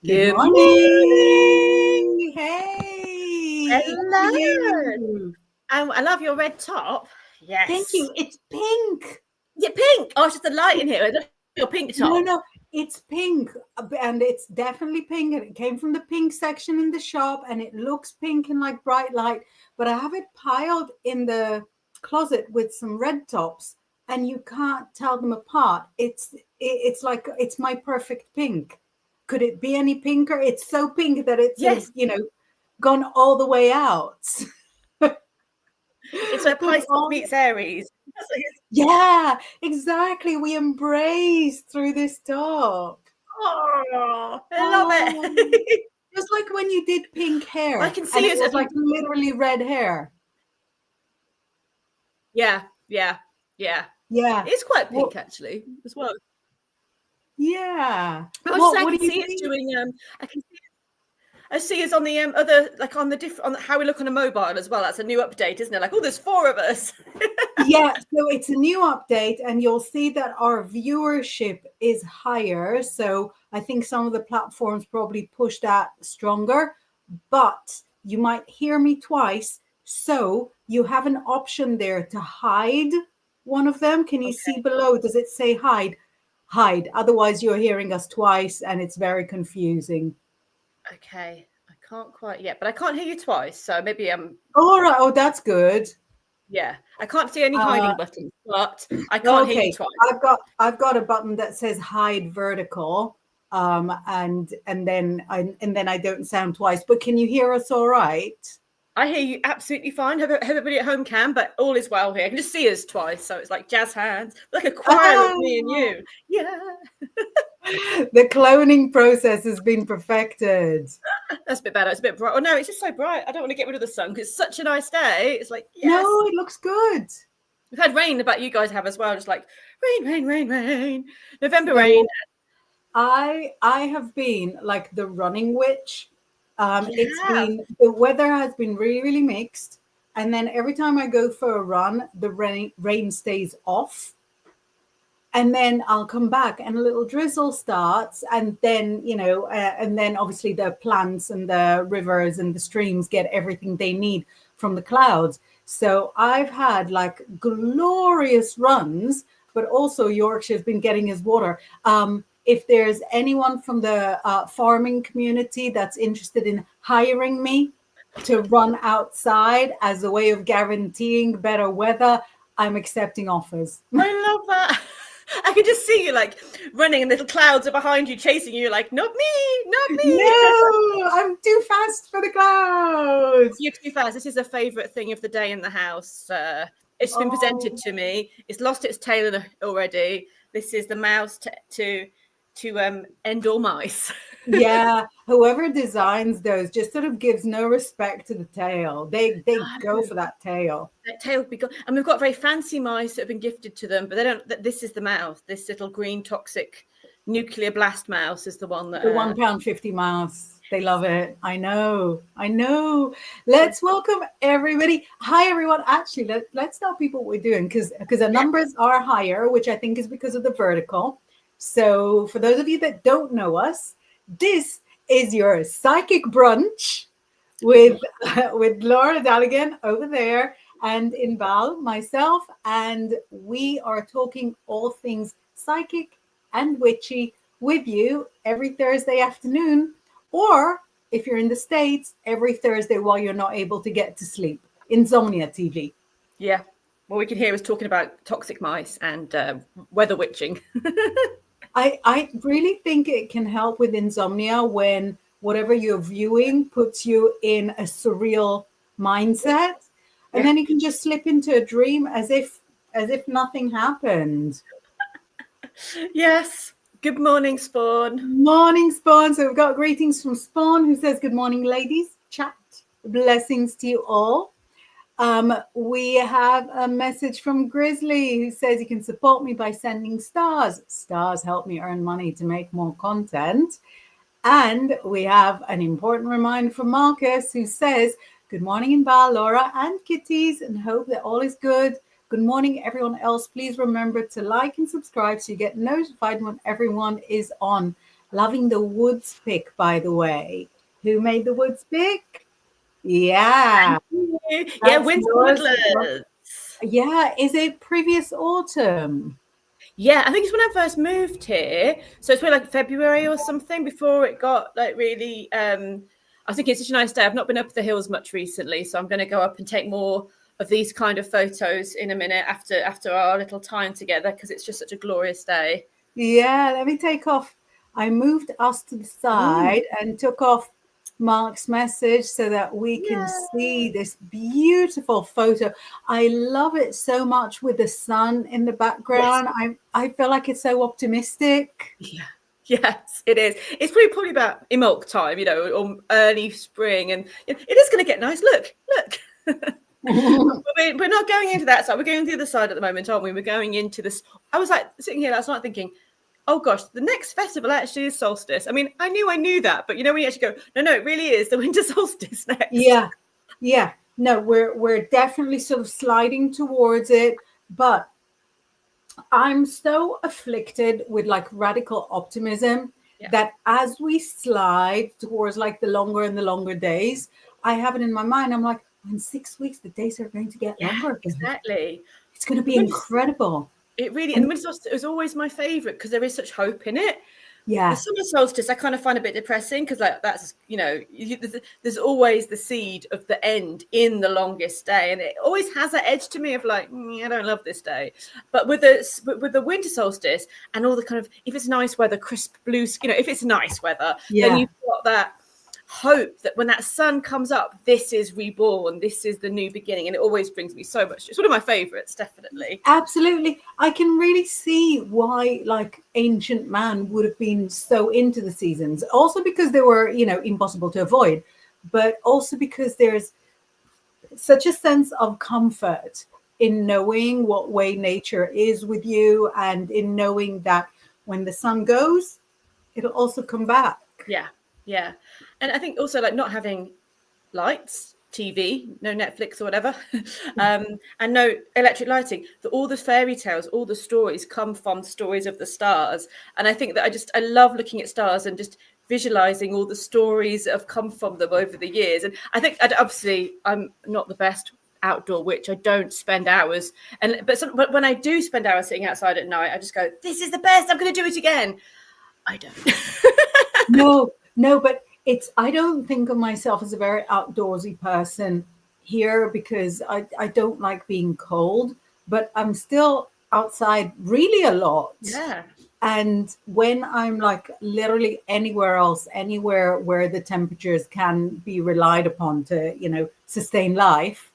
Good Good morning. Hey. How are Hello. you? I love your red top. Yes. Thank you. It's pink. Is it pink? Oh, it's just a light in here. Is it your pink top? No, it's pink. And it's definitely pink. And it came from the pink section in the shop. And it looks pink and like bright light. But I have it piled in the closet with some red tops. And you can't tell them apart. It's like it's my perfect pink. Could it be any pinker? It's so pink that it's Yes. gone all the way out. It's like Pisces meets Aries. Yeah, exactly. We embrace through this top. Oh, I love it. Just like when you did pink hair. I can see and it was like literally red hair. Yeah. Yeah. It's quite pink actually as well. Yeah. I can see it's doing. I see it's on the other, like on the different, on how we look on a mobile as well. That's a new update, isn't it? Like, oh, there's 4 of us. Yeah, so it's a new update, and you'll see that our viewership is higher. So I think some of the platforms probably push that stronger, but you might hear me twice. So you have an option there to hide one of them. Can you see below? Does it say hide? Hide. Otherwise, you're hearing us twice, and it's very confusing. Okay, I can't quite yet, but I can't hear you twice. So maybe I'm. All right. Oh, that's good. Yeah, I can't see any hiding buttons, but I can't hear you twice. I've got a button that says hide vertical, and then I don't sound twice. But can you hear us all right? I hear you absolutely fine. Everybody at home can, but all is well here. I can just see us twice, so it's like jazz hands, like a choir of me and you. Yeah. The cloning process has been perfected. That's a bit better. It's a bit bright. Oh no, it's just so bright. I don't want to get rid of the sun because it's such a nice day. It's like, yes. No, it looks good. We've had rain, but you guys have as well. Just like rain. November rain. I have been like the running witch. It's been, the weather has been really, really mixed. And then every time I go for a run, the rain stays off. And then I'll come back and a little drizzle starts. And then, and then obviously the plants and the rivers and the streams get everything they need from the clouds. So I've had like glorious runs, but also Yorkshire's been getting his water. If there's anyone from the farming community that's interested in hiring me to run outside as a way of guaranteeing better weather, I'm accepting offers. I love that. I can just see you like running and little clouds are behind you chasing you. Like, not me. No, I'm too fast for the clouds. You're too fast. This is a favourite thing of the day in the house. It's been presented to me. It's lost its tail already. This is the mouse to end all mice. Yeah, whoever designs those just sort of gives no respect to the tail. They go for that tail. That tail would be good. And we've got very fancy mice that have been gifted to them, but they don't. This is the mouse. This little green toxic nuclear blast mouse is the one that the £1.50 mouse. They love it. I know. Let's welcome everybody. Hi, everyone. Actually, let's tell people what we're doing because the numbers are higher, which I think is because of the vertical. So for those of you that don't know us, this is your Psychic Brunch with Laura Daligan over there and Inbaal, myself, and we are talking all things psychic and witchy with you every Thursday afternoon, or if you're in the States, every Thursday while you're not able to get to sleep. Insomnia TV. Yeah. What we can hear is talking about toxic mice and weather witching. I really think it can help with insomnia when whatever you're viewing puts you in a surreal mindset, and then you can just slip into a dream as if nothing happened. Yes. Good morning, Spawn. Morning, Spawn. So we've got greetings from Spawn, who says, "Good morning, ladies. Chat. Blessings to you all." We have a message from Grizzly who says you can support me by sending stars. Stars help me earn money to make more content. And we have an important reminder from Marcus who says, "Good morning, Inbaal, Laura, and kitties, and hope that all is good. Good morning, everyone else. Please remember to like and subscribe so you get notified when everyone is on." Loving the woods pick, by the way. Who made the woods pick? Yeah, Yeah, that's winter yours. woodlands. Yeah, is it previous autumn? Yeah, I think it's when I first moved here. So it's probably like February or something before it got like really. I think it's such a nice day. I've not been up the hills much recently, so I'm going to go up and take more of these kind of photos in a minute after our little time together, because it's just such a glorious day. Yeah, let me take off. I moved us to the side and took off Mark's message so that we can see this beautiful photo. I love it so much with the sun in the Yes. background. I feel like it's so optimistic. Yeah. Yes, it is. It's probably about Imbolc time, or early spring, and it is going to get nice. Look. We're not going into that side. We're going to the other side at the moment, aren't we? We're going into this. I was like sitting here last night thinking, oh gosh, the next festival actually is solstice. I mean, I knew that, but when you actually go, no, it really is the winter solstice next. Yeah. No, we're definitely sort of sliding towards it, but I'm so afflicted with like radical optimism that as we slide towards like the longer and the longer days, I have it in my mind. I'm like, in 6 weeks, the days are going to get longer again. Exactly. It's going to be incredible. It really, and the winter solstice is always my favorite because there is such hope in it. Yeah. The summer solstice I kind of find a bit depressing because like that's there's always the seed of the end in the longest day, and it always has that edge to me of like I don't love this day. But with the winter solstice and all the kind of, if it's nice weather, crisp blue, if it's nice weather, then you've got that hope that when that sun comes up, this is reborn, this is the new beginning, and it always brings me so much. It's one of my favorites, definitely. Absolutely. I can really see why like ancient man would have been so into the seasons, also because they were impossible to avoid, but also because there's such a sense of comfort in knowing what way nature is with you, and in knowing that when the sun goes, it'll also come back. Yeah. And I think also like not having lights, TV, no Netflix or whatever, and no electric lighting. All the fairy tales, all the stories come from stories of the stars. And I think that I love looking at stars and just visualizing all the stories that have come from them over the years. And I think obviously I'm not the best outdoor witch. I don't spend hours, but when I do spend hours sitting outside at night, I just go, this is the best, I'm going to do it again. I don't. No, but I don't think of myself as a very outdoorsy person here because I don't like being cold, but I'm still outside really a lot. Yeah. And when I'm like literally anywhere else, anywhere where the temperatures can be relied upon to, sustain life,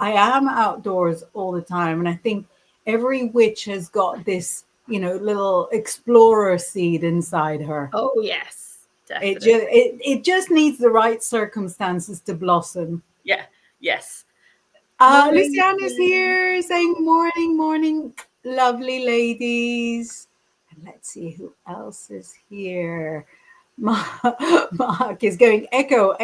I am outdoors all the time. And I think every witch has got this, little explorer seed inside her. Oh, yes. Definitely. It just needs the right circumstances to blossom. Yeah. Yes. Luciana's here saying morning, lovely ladies. And let's see who else is here. Mark is going echo.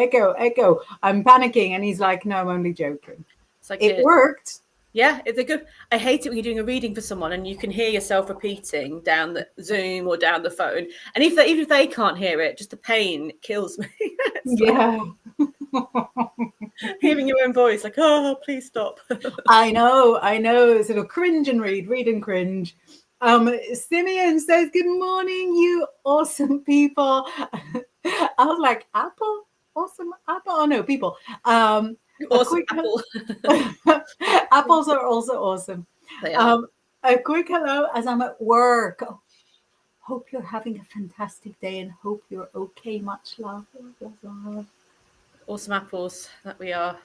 I'm panicking, and he's like, no, I'm only joking. It's like it worked. Yeah, it's a good. I hate it when you're doing a reading for someone and you can hear yourself repeating down the Zoom or down the phone, and even if they can't hear it, just the pain kills me. Yeah, hearing your own voice, like, oh, please stop. I know. Sort of cringe and read and cringe. Simeon says, "Good morning, you awesome people." I was like, Apple, awesome Apple. Oh no, people. Awesome apple. Apples are also awesome. They are. A quick hello as I'm at work. Hope you're having a fantastic day and hope you're okay. Much love. Awesome apples that we are.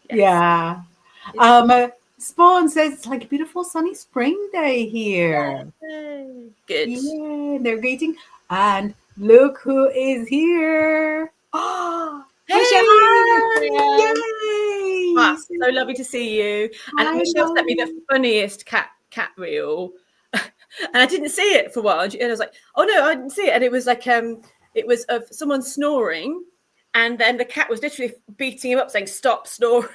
Yes. Yeah. Spawn says it's like a beautiful sunny spring day here. Yay. Good. Yeah, they're greeting. And look who is here. Oh, hey! Yay! Wow, so lovely to see you. And Michelle sent me the funniest cat reel. And I didn't see it for a while. And I was like, oh no, I didn't see it. And it was like it was of someone snoring, and then the cat was literally beating him up saying, stop snoring.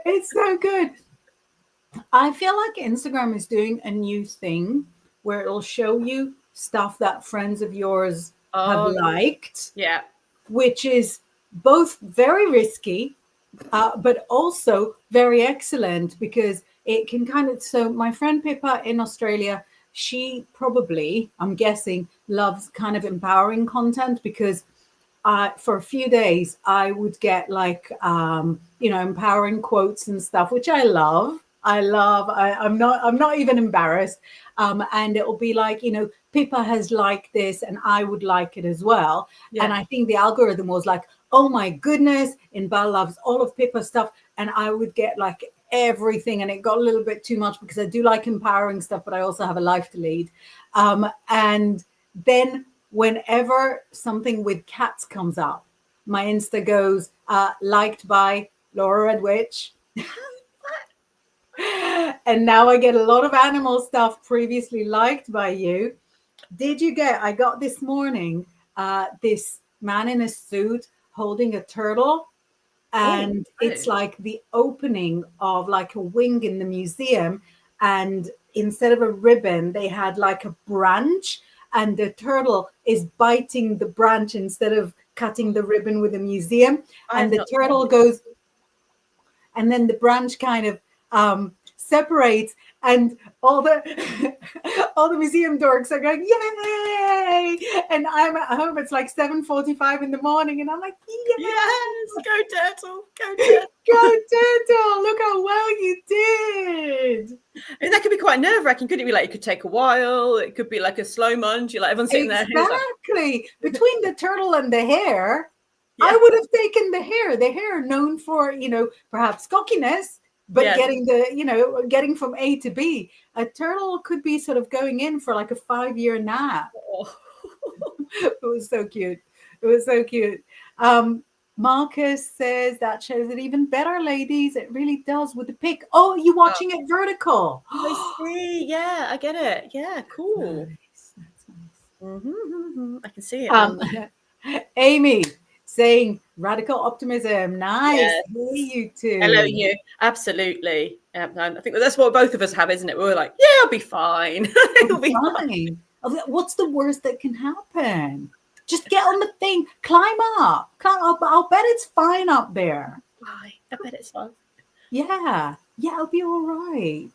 It's so good. I feel like Instagram is doing a new thing where it'll show you stuff that friends of yours have Oh, liked, yeah. which is both very risky, but also very excellent, because it can kind of, so my friend Pippa in Australia, she probably, I'm guessing, loves kind of empowering content, because for a few days I would get like empowering quotes and stuff, which I love. I'm not even embarrassed. And it'll be like, Pippa has liked this and I would like it as well. Yeah. And I think the algorithm was like, oh my goodness, Inbaal loves all of Pippa's stuff. And I would get like everything. And it got a little bit too much, because I do like empowering stuff, but I also have a life to lead. And then whenever something with cats comes up, my Insta goes, liked by Laura Red Witch. And now I get a lot of animal stuff previously liked by you. I got this morning, this man in a suit holding a turtle. And it's like the opening of like a wing in the museum. And instead of a ribbon, they had like a branch, and the turtle is biting the branch instead of cutting the ribbon with a museum. And the turtle goes, and then the branch kind of separates, and all the all the museum dorks are going, yay! And I'm at home, it's like 7:45 in the morning, and I'm like, yes, go turtle, go turtle. Go turtle, look how well you did. And that could be quite nerve-wracking, couldn't it? Be like, it could take a while, it could be like a slow munch, you're like, everyone's sitting there. Exactly. Between the turtle and the hare, I would have taken the hare known for, perhaps cockiness, but getting from A to B. A turtle could be sort of going in for like a 5-year nap. Oh. It was so cute. It was so cute. Marcus says that shows it even better, ladies. It really does with the pic. Oh, you watching it vertical? I see. Yeah, I get it. Yeah, cool. Nice. That's nice. Mm-hmm. I can see it. Amy saying radical optimism. Nice. Yes. Hey, you two. Hello, you. Absolutely. And I think that's what both of us have, isn't it? We're like, yeah, I'll be fine. It'll be fine. What's the worst that can happen? Just get on the thing, climb up. I'll bet it's fine up there. I bet it's fine. Yeah, it'll be all right.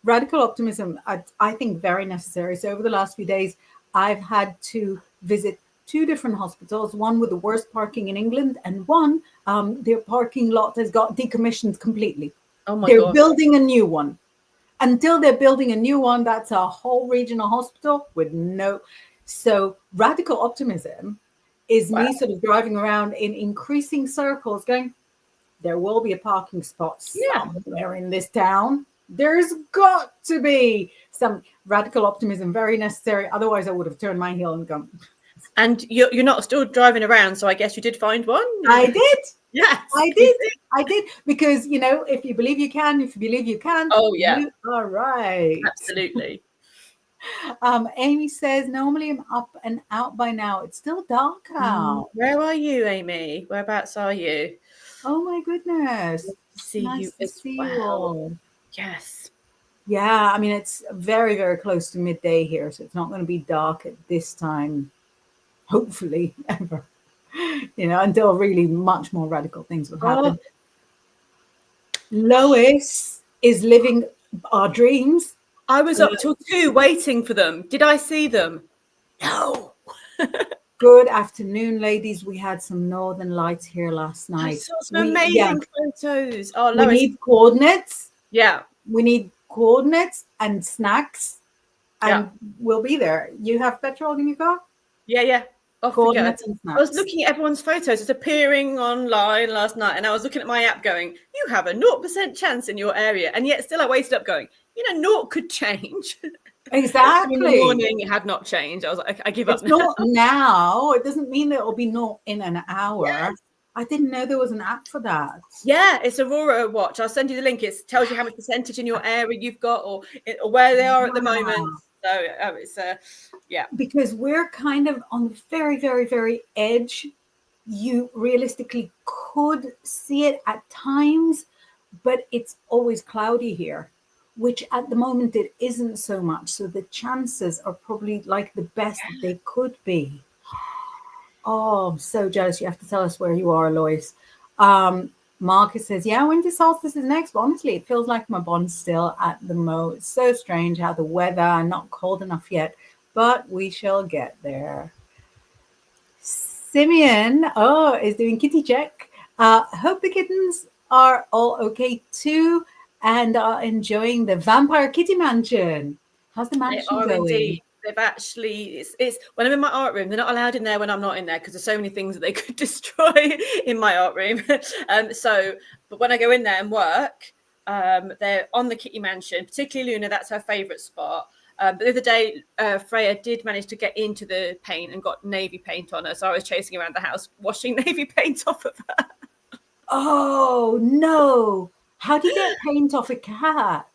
Radical optimism, I think very necessary. So over the last few days, I've had to visit 2 different hospitals, one with the worst parking in England, and one, their parking lot has got decommissioned completely. Oh my God. They're building a new one. Until they're building a new one, that's a whole regional hospital with no... So radical optimism is me sort of driving around in increasing circles going, there will be a parking spot somewhere in this town. There's got to be some radical optimism, very necessary. Otherwise, I would have turned my heel and gone. And you're not still driving around, so I guess you did find one? I did. Yes. I did. Because, if you believe you can, if you believe you can. Oh, yeah. You are right. Absolutely. Amy says, normally I'm up and out by now. It's still dark out. Where are you, Amy? Whereabouts are you? Oh my goodness. Nice to see you all. Yes. Yeah, I mean, it's very, very close to midday here, so it's not going to be dark at this time, hopefully, ever. Until really much more radical things will happen. Lois is living our dreams. I was up till 2 waiting for them. Did I see them? No. Good afternoon, ladies. We had some northern lights here last night. I saw some amazing photos. Oh, Lois. We need coordinates. Yeah. We need coordinates and snacks. And we'll be there. You have petrol in your car? Yeah. Coordinates and snacks. I was looking at everyone's photos. It's appearing online last night, and I was looking at my app going, you have a 0% chance in your area. And yet still I waited up going, 0 could change. Exactly. In the morning, it had not changed. I was like, I give up now. Not now. It doesn't mean that it'll be not in an hour. Yes. I didn't know there was an app for that. Yeah, it's Aurora Watch. I'll send you the link. It tells you how much percentage in your area you've got or where they are at the moment. So it's because we're kind of on the very, very, very edge. You realistically could see it at times, but it's always cloudy here. which at the moment it isn't so much. So the chances are probably like the best that they could be. Oh, I'm so jealous. You have to tell us where you are, Lois. Marcus says, yeah, winter solstice is next. But honestly, it feels like my bond's still at the most. It's so strange how the weather not cold enough yet, but we shall get there. Simeon, is doing kitty check. Hope the kittens are all okay too and are enjoying the Vampire Kitty Mansion. How's the mansion going? Indeed. They've actually, it's when I'm in my art room, they're not allowed in there when I'm not in there because there's so many things that they could destroy in my art room. But when I go in there and work, they're on the Kitty Mansion, particularly Luna. That's her favourite spot. But the other day, Freya did manage to get into the paint and got navy paint on her. So I was chasing around the house, washing navy paint off of her. Oh, no. How do you get paint off a cat?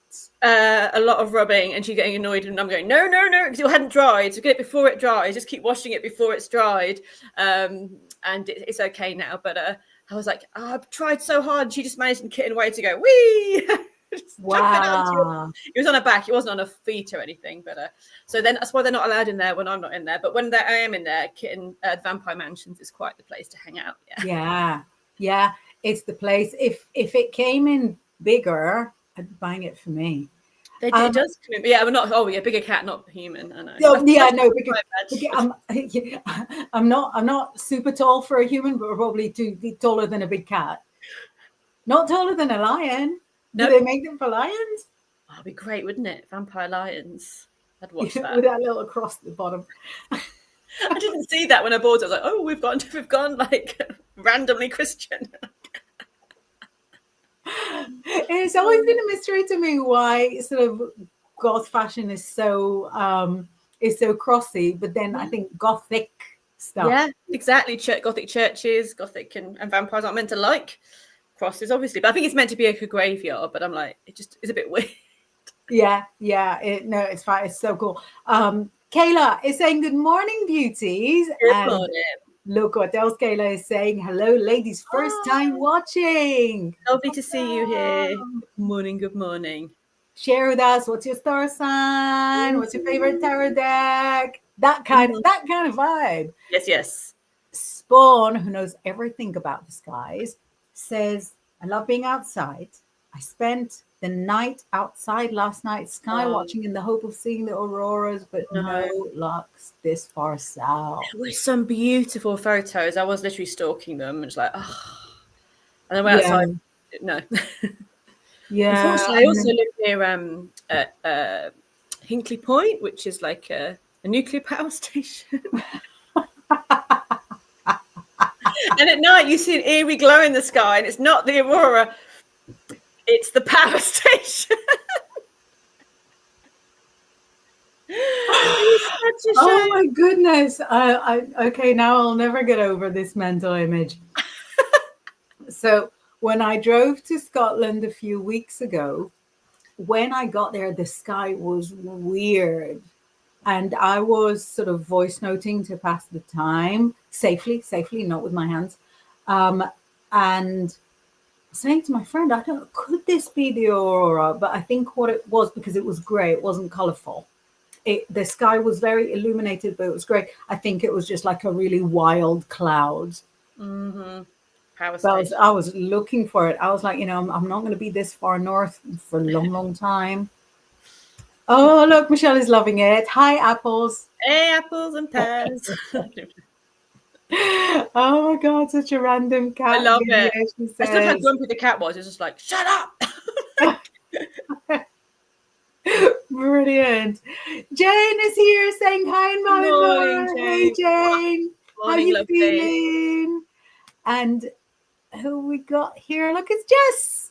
A lot of rubbing, and she's getting annoyed, and I'm going, no, because it hadn't dried. So get it before it dries. Just keep washing it before it's dried. And it's okay now. But I was like, I've tried so hard. And she just managed in kitten way to go, wee! Wow. It was on her back. It wasn't on her feet or anything. But so then that's why they're not allowed in there when I'm not in there. But when I am in there, Vampire Mansions is quite the place to hang out. Yeah. It's the place. If it came in bigger, I'd be buying it for me. It does come in, but yeah, we're not. Oh yeah, bigger cat, not human. I know. I'm not super tall for a human, but we're probably taller than a big cat. Not taller than a lion. Do they make them for lions? Oh, that'd be great, wouldn't it? Vampire lions. I'd watch that with that little cross at the bottom. I didn't see that when I bought it. I was like, oh, we've gone like randomly Christian. It's always been a mystery to me why sort of goth fashion is so crossy, but then I think gothic stuff. Yeah, exactly. Gothic churches, gothic and vampires aren't meant to like crosses, obviously. But I think it's meant to be like a graveyard. But I'm like, it just is a bit weird. Yeah. It's fine. It's so cool. Kayla is saying good morning, beauties. Good morning. Look what else Kayla is saying. Hello, ladies. First time watching. Lovely to see you here. Good morning. Share with us. What's your star sign? What's your favorite tarot deck? That kind of vibe. Yes. Spawn, who knows everything about the skies, says, I love being outside. I spent the night outside last night, sky watching in the hope of seeing the auroras, but no luck this far south. There were some beautiful photos. I was literally stalking them. It's like, oh. And then went outside. No. Yeah. Unfortunately, I also live near Hinkley Point, which is like a nuclear power station. And at night, you see an eerie glow in the sky, and it's not the aurora. It's the power station. Oh my goodness. Okay, now I'll never get over this mental image. So when I drove to Scotland a few weeks ago, when I got there, the sky was weird. And I was sort of voice noting to pass the time safely, not with my hands. And saying to my friend, could this be the aurora? But I think what it was, because it was grey, it wasn't colourful. The sky was very illuminated, but it was grey. I think it was just like a really wild cloud. Mm-hmm. I was looking for it. I was like, I'm not going to be this far north for a long time. Oh, look, Michelle is loving it. Hi, apples. Hey, apples and pears. Oh my God, such a random cat. I love it. I still how grumpy the cat was. It's just like, shut up. Brilliant. Jane is here saying hi, Inbaal and Laura. Hey, Jane. How you feeling? And who we got here? Look, it's Jess.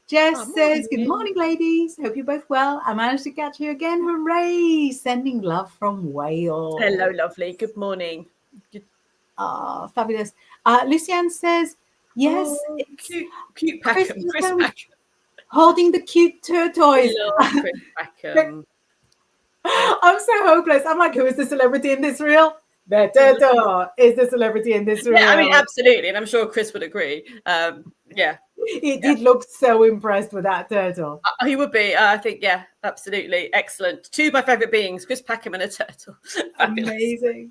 Jess says, good morning, ladies. Hope you're both well. I managed to catch you again. Hooray. Sending love from Wales. Hello, lovely. Good morning. Fabulous. Lucianne says, yes. Cute Packham. Chris Packham. Holding the cute tortoise. Chris Packham. I'm so hopeless. I'm like, who is the celebrity in this reel? The turtle is the celebrity in this reel. Yeah, I mean, absolutely. And I'm sure Chris would agree. Yeah. He did look so impressed with that turtle. He would be. I think, yeah, absolutely. Excellent. Two of my favourite beings, Chris Packham and a turtle. Amazing.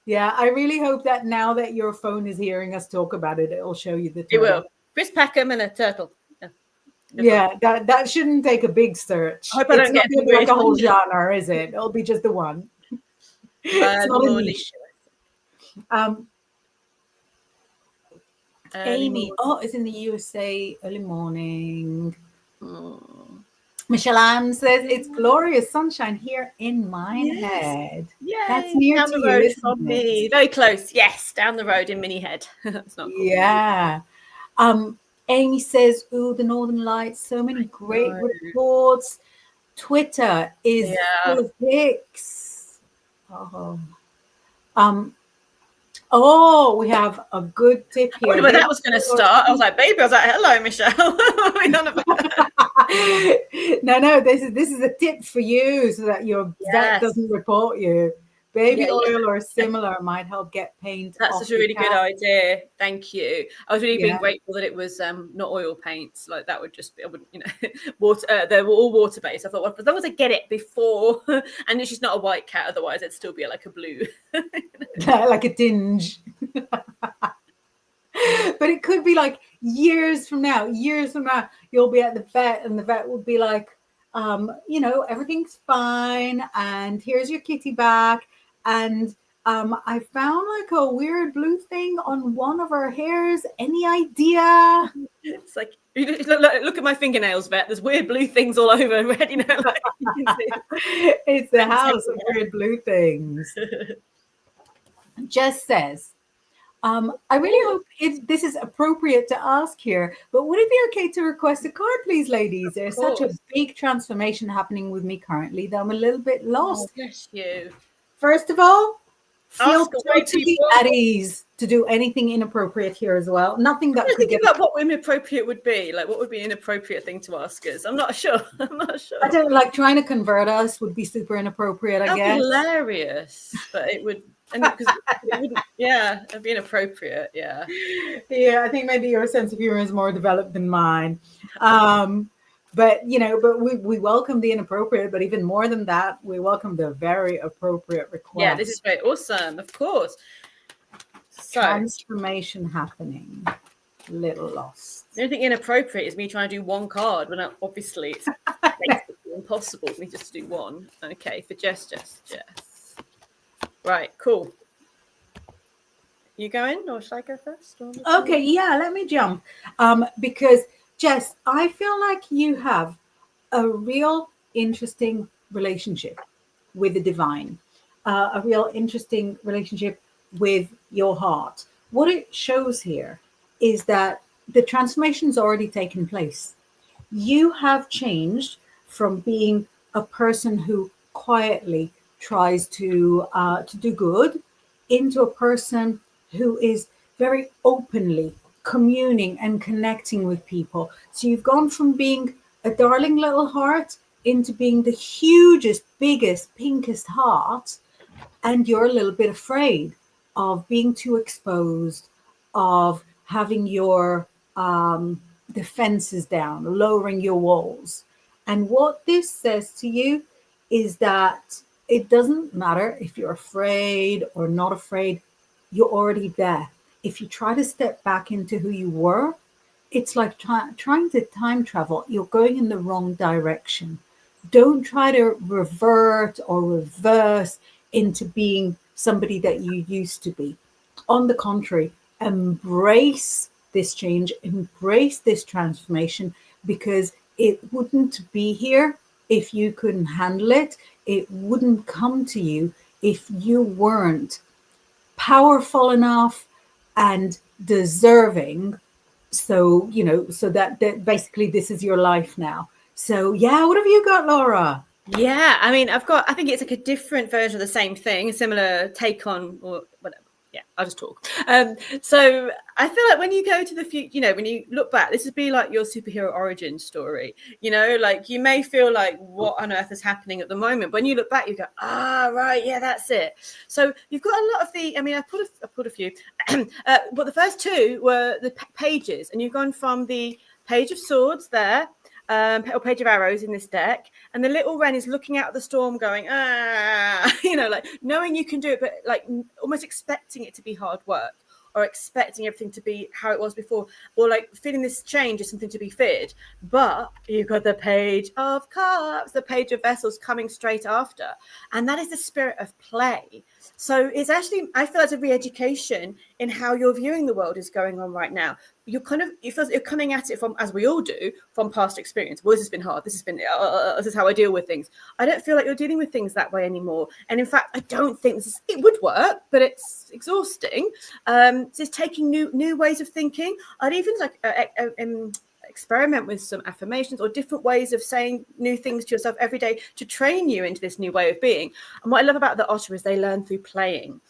Yeah, I really hope that now that your phone is hearing us talk about it, it'll show you the turtle. It will. Chris Packham and a turtle. Yeah, that shouldn't take a big search. I hope I don't get gonna be like a whole genre, is it? It'll be just the one. It's not a niche. Amy, it's in the USA, early morning. Michelle Ann says, it's glorious sunshine here in Minehead. Yay. That's near down to the you, road isn't from it? me. Very close. Yes, down the road in Minihead. That's not cool. Yeah. Amy says, ooh, the Northern Lights, so many great reports. Twitter is full of pics. We have a good tip here. I wonder when that was going to start. I was like, baby, I was like, hello, Michelle. No, this is a tip for you so that your vet doesn't report you. Baby oil or similar might help get paint. That's a really good idea. Thank you. I was really being grateful that it was not oil paints. Like that would just be, I wouldn't, water. They were all water based. I thought, well, as long as I get it before, and she's not a white cat, otherwise it'd still be like a blue, like a tinge. But it could be like years from now, you'll be at the vet and the vet will be like, everything's fine. And here's your kitty back. And I found like a weird blue thing on one of her hairs. Any idea? It's like, look at my fingernails, vet. There's weird blue things all over. Red, It's the house of weird blue things. Jess says, I really hope this is appropriate to ask here, but would it be okay to request a card, please, ladies? There's such a big transformation happening with me currently that I'm a little bit lost. Oh, bless you. First of all, feel totally at ease to do anything inappropriate here as well. Nothing that could get... about what inappropriate would be. Like, what would be an inappropriate thing to ask us? I'm not sure. I don't like trying to convert us would be super inappropriate, I guess. Hilarious, but it would... And because it wouldn't, it'd be inappropriate. Yeah, I think maybe your sense of humor is more developed than mine. But we welcome the inappropriate, but even more than that, we welcome the very appropriate request. Yeah, this is very awesome, of course. So, transformation happening. Little lost. The only thing inappropriate is me trying to do one card when obviously it's basically impossible for me just to do one. Okay, for Jess. Right, cool. You going or should I go first? Okay, yeah, let me jump. Because Jess, I feel like you have a real interesting relationship with the divine, a real interesting relationship with your heart. What it shows here is that the transformation's already taken place. You have changed from being a person who quietly tries to do good into a person who is very openly communing and connecting with people. So you've gone from being a darling little heart into being the hugest, biggest, pinkest heart, and you're a little bit afraid of being too exposed, of having your defenses down, lowering your walls. And what this says to you is that it doesn't matter if you're afraid or not afraid, you're already there. If you try to step back into who you were, it's like trying to time travel. You're going in the wrong direction. Don't try to revert or reverse into being somebody that you used to be. On the contrary, embrace this change, embrace this transformation, because it wouldn't be here if you couldn't handle it. It wouldn't come to you if you weren't powerful enough and deserving. So that basically this is your life now. So yeah, what have you got, Laura? Yeah, I mean, I think it's like a different version of the same thing, a similar take on or whatever. Yeah, I'll just talk. So I feel like when you go to the future, you know, when you look back, this would be like your superhero origin story. You know, like you may feel like what on earth is happening at the moment. But when you look back, you go, right, yeah, that's it. So you've got a lot of the. I mean, I put a few, but the first two were the pages, and you've gone from the Page of Swords there. Or Page of Arrows in this deck, and the little wren is looking out at the storm going, you know, like knowing you can do it, but like almost expecting it to be hard work, or expecting everything to be how it was before, or like feeling this change is something to be feared. But you've got the Page of Cups, the Page of Vessels coming straight after, and that is the spirit of play. So it's actually, I feel it's a re-education in how you're viewing the world is going on right now. You're kind of, it feels you're coming at it from, as we all do, from past experience. Well, this has been hard. This has been, this is how I deal with things. I don't feel like you're dealing with things that way anymore. And in fact, I don't think it would work, but it's exhausting. So it's taking new ways of thinking. I'd even like experiment with some affirmations or different ways of saying new things to yourself every day to train you into this new way of being. And what I love about the otter is they learn through playing.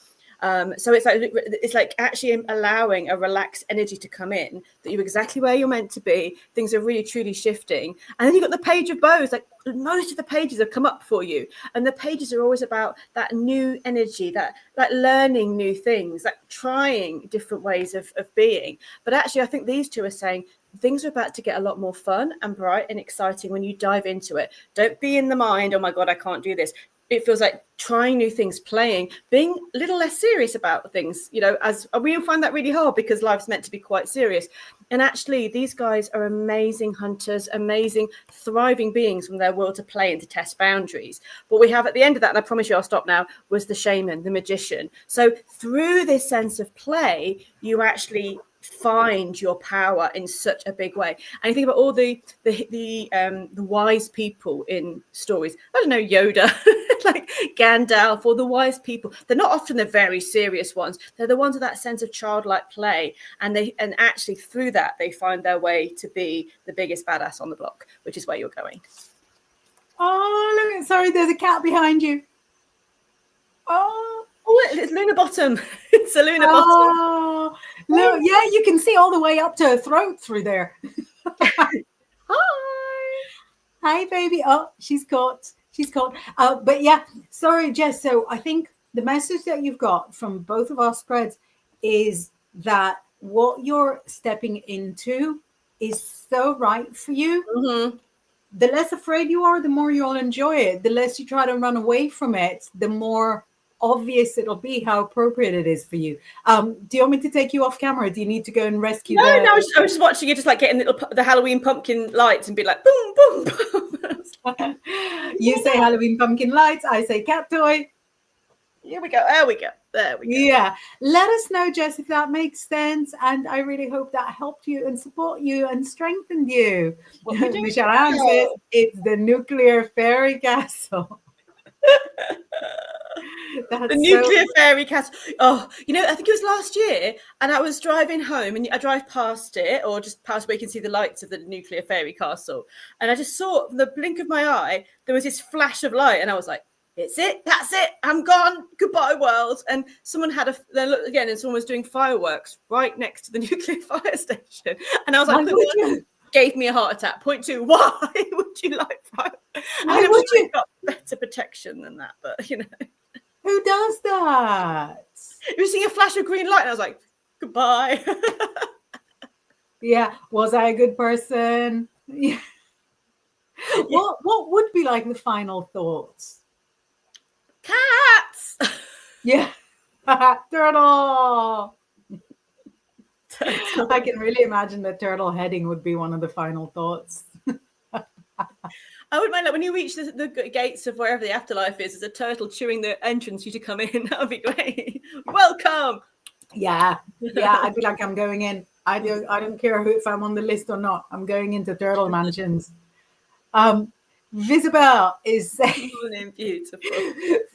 So it's like actually allowing a relaxed energy to come in, that you're exactly where you're meant to be. Things are really truly shifting. And then you've got the Page of Bows. Like most of the pages have come up for you, and the pages are always about that new energy, that like learning new things, like trying different ways of being. But actually I think these two are saying things are about to get a lot more fun and bright and exciting when you dive into it. Don't be in the mind, oh my God, I can't do this. It feels like trying new things, playing, being a little less serious about things, you know, as we find that really hard because life's meant to be quite serious. And actually, these guys are amazing hunters, amazing, thriving beings from their will to play and to test boundaries. What we have at the end of that, and I promise you I'll stop now, was the shaman, the magician. So through this sense of play, you actually find your power in such a big way. And you think about all the wise people in stories. I don't know, Yoda, like Gandalf, or the wise people. They're not often the very serious ones. They're the ones with that sense of childlike play, and actually through that they find their way to be the biggest badass on the block, which is where you're going. Oh, look! Sorry, there's a cat behind you. Oh, it's Luna Bottom. It's a Luna Bottom. Look, yeah, you can see all the way up to her throat through there. Hi, baby. Oh, she's caught. But yeah, sorry, Jess. So I think the message that you've got from both of our spreads is that what you're stepping into is so right for you. Mm-hmm. The less afraid you are, the more you'll enjoy it. The less you try to run away from it, the more obvious it'll be how appropriate it is for you. Do you want me to take you off camera? Do you need to go and rescue? No, I was just watching you, just like getting the Halloween pumpkin lights and be like, boom, boom, boom. You say Halloween pumpkin lights, I say cat toy. Here we go. There we go. Yeah. Let us know, Jess, if that makes sense. And I really hope that helped you and support you and strengthened you. Michelle Ann says it's the nuclear fairy castle. The nuclear fairy castle. Oh, you know, I think it was last year, and I was driving home, and I drive past it, or just past where you can see the lights of the nuclear fairy castle, and I just saw from the blink of my eye there was this flash of light, and I was like, "It's it, that's it, I'm gone, goodbye world." And someone had they looked again, and someone was doing fireworks right next to the nuclear fire station, and I was like, gave me a heart attack. Point two, why would you like fire? Why would you? Got better protection than that, but you know. Who does that? You were seeing a flash of green light, and I was like, goodbye. Yeah. Was I a good person? Yeah. What would be like the final thoughts? Cats. Yeah. Turtle. I can really imagine that turtle heading would be one of the final thoughts. I would mind, like, when you reach the gates of wherever the afterlife is, there's a turtle chewing the entrance for you to come in. That would be great. Welcome. Yeah. I'd be like, I'm going in. I don't care if I'm on the list or not. I'm going into turtle mansions. Visibel is saying, beautiful.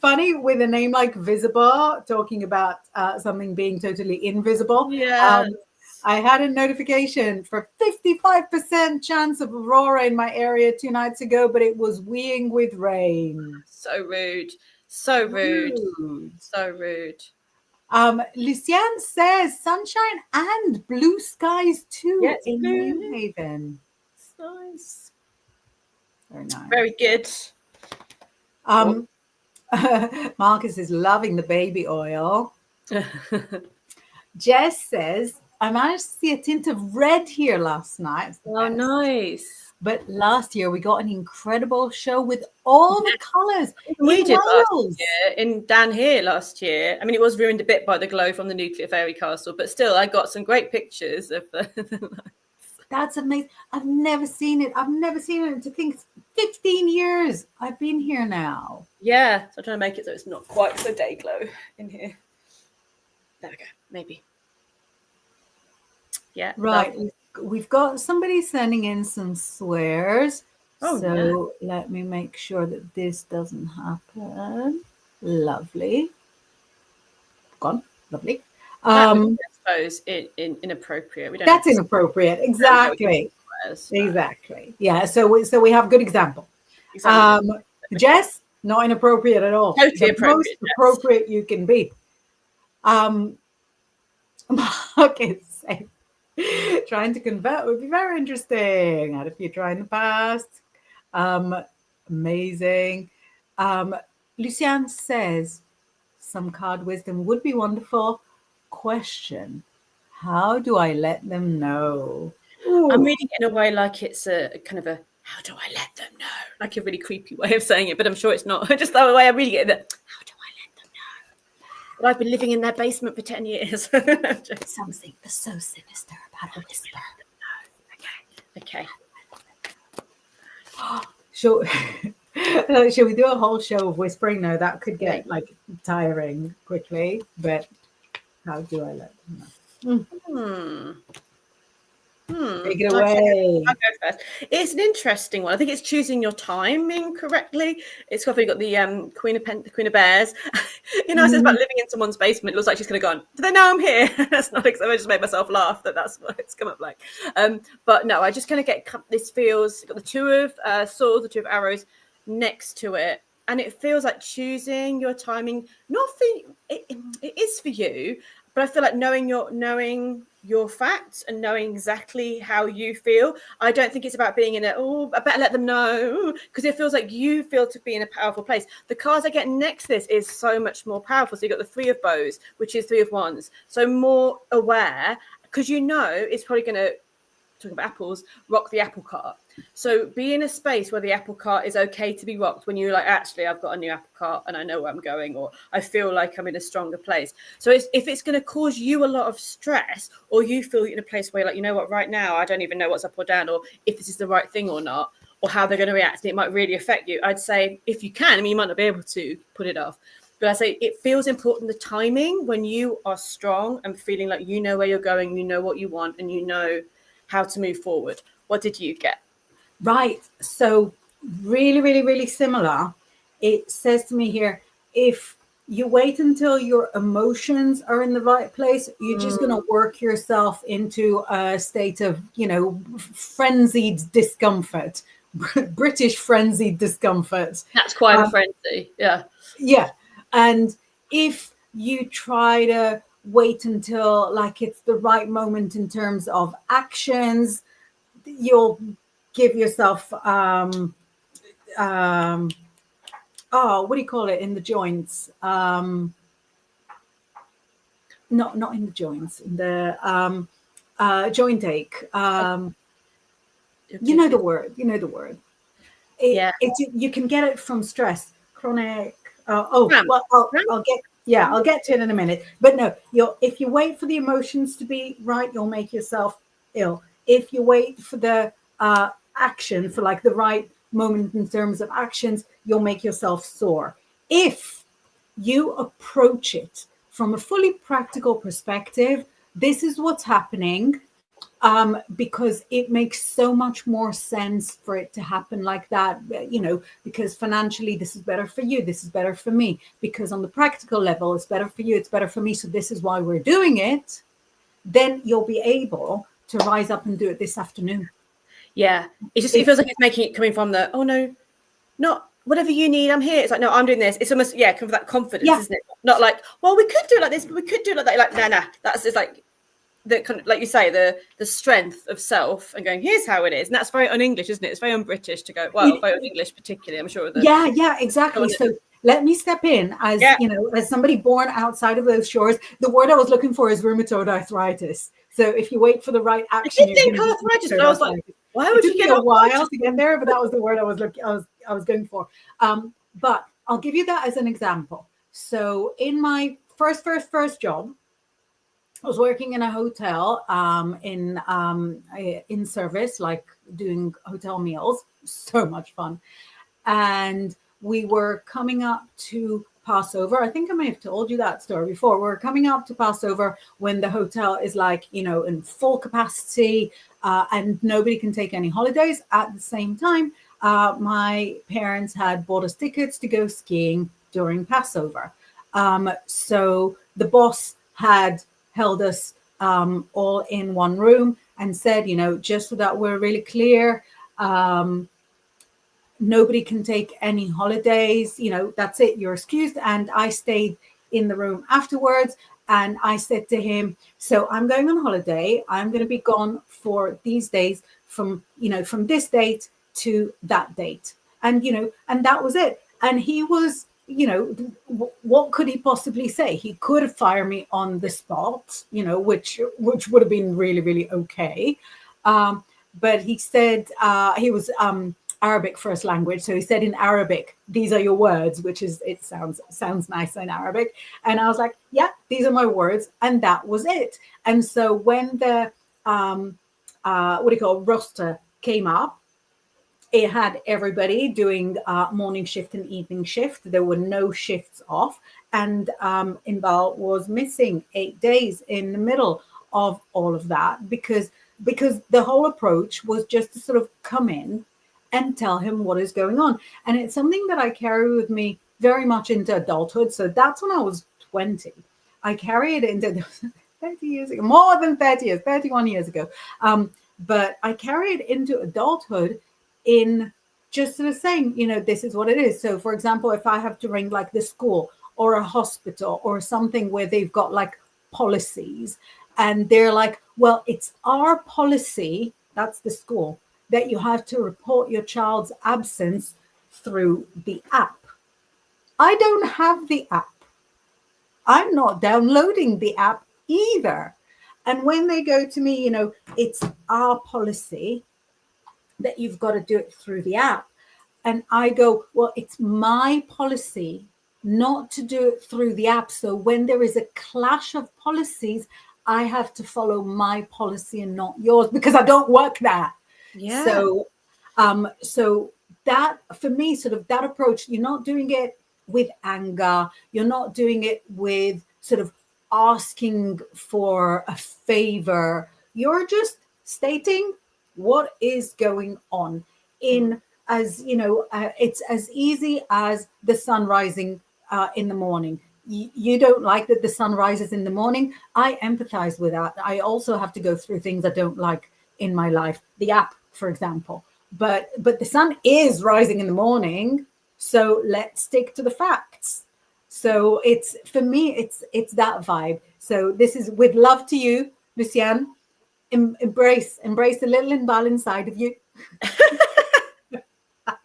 Funny with a name like Visible, talking about something being totally invisible. Yeah. I had a notification for 55% chance of aurora in my area 2 nights ago, but it was weeing with rain. So rude. So rude. So rude. Lucienne says sunshine and blue skies too Yes, in blue. New Haven. Nice. Very nice. Very good. Marcus is loving the baby oil. Jess says, I managed to see a tint of red here last night. Oh, nice. But last year we got an incredible show with all the colours. We in did Wales. last year, down here last year. I mean, it was ruined a bit by the glow from the nuclear fairy castle, but still, I got some great pictures of the That's amazing. I've never seen it. To think it's 15 years I've been here now. Yeah, so I'm trying to make it so it's not quite so day glow in here. There we go. Maybe. Yeah. Right. We've got somebody sending in some swears. Oh, so no. let me make sure that this doesn't happen. Lovely. Gone. Lovely. I suppose inappropriate. We don't. That's inappropriate. Exactly. Exactly. Yeah. So we have a good example. Exactly. Jess, not inappropriate at all. Totally appropriate. Most appropriate you can be. Okay. Trying to convert would be very interesting. Had a few try in the past. Amazing. Lucienne says some card wisdom would be wonderful. Question: how do I let them know? Ooh. I'm reading it in a way like it's a kind of a how do I let them know? Like a really creepy way of saying it, but I'm sure it's not. Just the way I'm reading it. How do I let them know? But I've been living in their basement for 10 years. Something so sinister about a whisper. Okay. Shall we do a whole show of whispering? No, that could get tiring quickly. But how do I let them know? Take it away. I'll go first. It's an interesting one. I think it's choosing your timing correctly. It's probably got the Queen of Bears. It says about living in someone's basement. It looks like she's going to go on. Do they know I'm here? That's not. I just made myself laugh. That's what it's come up like. But no, I just kind of get this feels. Got the two of swords, the two of arrows next to it, and it feels like choosing your timing. Not for it is for you, but I feel like knowing your facts and knowing exactly how you feel. I don't think it's about being I better let them know, because it feels like you feel to be in a powerful place. The cards I get next to this is so much more powerful. So you got the Three of Bows, which is Three of Wands. So more aware, because it's probably going to, talking about apples, rock the apple cart. So be in a space where the apple cart is okay to be rocked when you're like, actually, I've got a new apple cart and I know where I'm going, or I feel like I'm in a stronger place. So if it's going to cause you a lot of stress, or you feel in a place where you're like, you know what, right now, I don't even know what's up or down, or if this is the right thing or not, or how they're going to react, and it might really affect you. I'd say if you can, I mean, you might not be able to put it off, but I say it feels important, the timing, when you are strong and feeling like you know where you're going, you know what you want, and you know how to move forward. What did you get? Right. So really, really, really similar. It says to me here, if you wait until your emotions are in the right place, you're just going to work yourself into a state of, frenzied discomfort, British frenzied discomfort. That's quite a frenzy. Yeah. Yeah. And if you try to wait until it's the right moment in terms of actions, you'll give yourself what do you call it in the joints? Not in the joints, in the joint ache. You know the word. You can get it from stress, chronic. I'll get to it in a minute. But no, if you wait for the emotions to be right, you'll make yourself ill. If you wait for the action, for the right moment in terms of actions, you'll make yourself sore. If you approach it from a fully practical perspective, this is what's happening, because it makes so much more sense for it to happen like that, because financially this is better for you, this is better for me, because on the practical level it's better for you, it's better for me, so this is why we're doing it. Then you'll be able to rise up and do it this afternoon. Yeah, it feels like it's making it coming from the, oh no, not whatever you need, I'm here. It's like, no, I'm doing this. It's almost, kind of that confidence, Yeah. isn't it? Not like, well, we could do it like this, but we could do it like that. Like, nah. That's just like the kind of, like you say, the strength of self and going, here's how it is. And that's very un-English, isn't it? It's very un-British to go, well, very un-English particularly, I'm sure. Yeah, exactly. So let me step in as, as somebody born outside of those shores. The word I was looking for is rheumatoid arthritis. So if you wait for the right action, I did think arthritis, but I was like, why would you get a while to get there? But that was the word I was going for. But I'll give you that as an example. So in my first job, I was working in a hotel in service, like doing hotel meals. So much fun. And we were coming up to Passover. I think I may have told you that story before. We're coming up to Passover when the hotel is like, in full capacity and nobody can take any holidays. At the same time, my parents had bought us tickets to go skiing during Passover. So the boss had held us all in one room and said, just so that we're really clear, nobody can take any holidays, that's it, you're excused. And I stayed in the room afterwards and I said to him, so I'm going on holiday. I'm going to be gone for these days from this date to that date. And, and that was it. And he was, what could he possibly say? He could fire me on the spot, which would have been really, really okay. But he said he was Arabic first language. So he said in Arabic, these are your words, which is, it sounds nice in Arabic. And I was like, yeah, these are my words. And that was it. And so when the, roster came up, it had everybody doing morning shift and evening shift. There were no shifts off. And Inbaal was missing 8 days in the middle of all of that because the whole approach was just to sort of come in and tell him what is going on. And it's something that I carry with me very much into adulthood. So that's when I was 20. I carry it into 30 years ago, more than 30 years, 31 years ago. But I carry it into adulthood in just sort of saying, this is what it is. So for example, if I have to ring like the school or a hospital or something where they've got like policies and they're like, well, it's our policy, that's the school, that you have to report your child's absence through the app. I don't have the app. I'm not downloading the app either. And when they go to me, it's our policy that you've got to do it through the app. And I go, well, it's my policy not to do it through the app. So when there is a clash of policies, I have to follow my policy and not yours because I don't work there. Yeah. So that for me, sort of that approach, you're not doing it with anger. You're not doing it with sort of asking for a favor. You're just stating what is going on in, as it's as easy as the sun rising in the morning. You don't like that the sun rises in the morning. I empathize with that. I also have to go through things I don't like in my life. The app, for example. But the sun is rising in the morning. So let's stick to the facts. So it's, for me, it's that vibe. So this is with love to you, Luciane. Embrace the little Inbaal inside of you.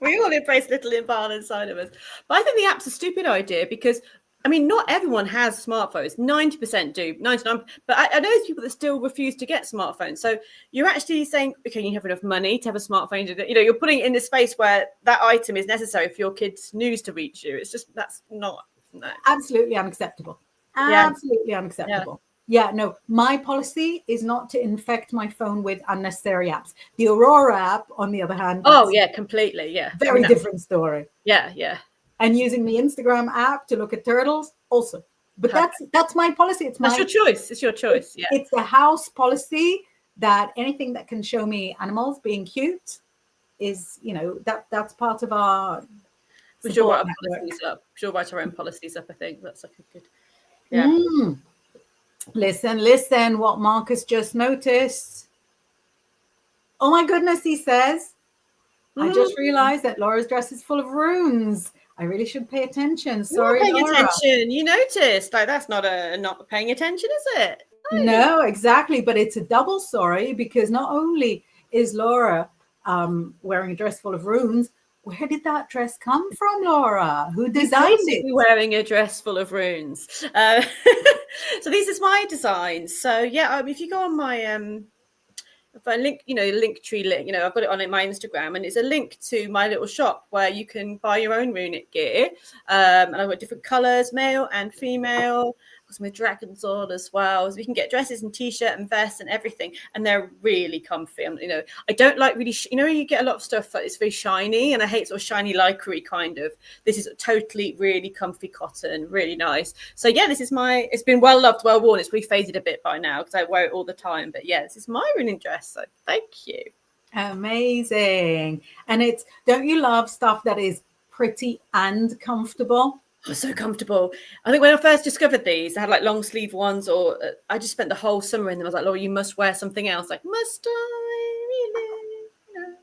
We all embrace little Inbaal inside of us. But I think the app's a stupid idea because, not everyone has smartphones. 90% do, 99%. But I know there's people that still refuse to get smartphones. So you're actually saying, okay, you have enough money to have a smartphone. You're putting it in the space where that item is necessary for your kids' news to reach you. It's just, that's not, no. Absolutely unacceptable. Absolutely unacceptable. Yeah, no, my policy is not to infect my phone with unnecessary apps. The Aurora app, on the other hand. Oh, yeah, completely. Yeah. Very different story. Yeah. And using the Instagram app to look at turtles, also. But that's my policy. That's your choice. It's your choice. Yeah. It's the house policy that anything that can show me animals being cute is, that's part of our. We should write our policies up. She'll write our own policies up, I think. That's like a good. Yeah. Listen, what Marcus just noticed. Oh my goodness, he says, I just realized that Laura's dress is full of runes. I really should pay attention. You are Sorry, paying Laura. attention. You noticed. Like, that's not paying attention, is it? No, exactly. But it's a double sorry, because not only is Laura wearing a dress full of runes, where did that dress come from, Laura? Who designed it? Wearing a dress full of runes. So this is my designs. So yeah, if you go on my if I link, Linktree link, I've got it on my Instagram, and it's a link to my little shop where you can buy your own runic gear. And I've got different colours, male and female. Some with dragons on as well, so we can get dresses and t-shirt and vests and everything, and they're really comfy. I don't like really you get a lot of stuff that is very shiny, and I hate sort of shiny lycra kind of. This is totally really comfy cotton, really nice. So yeah, this is it's been well loved, well worn. It's really faded a bit by now because I wear it all the time, but yeah, this is my running dress, so thank you. Amazing. And don't you love stuff that is pretty and comfortable? Oh, so comfortable. I think when I first discovered these, I had like long sleeve ones, or I just spent the whole summer in them. I was like, Laura, you must wear something else. Like, must I really?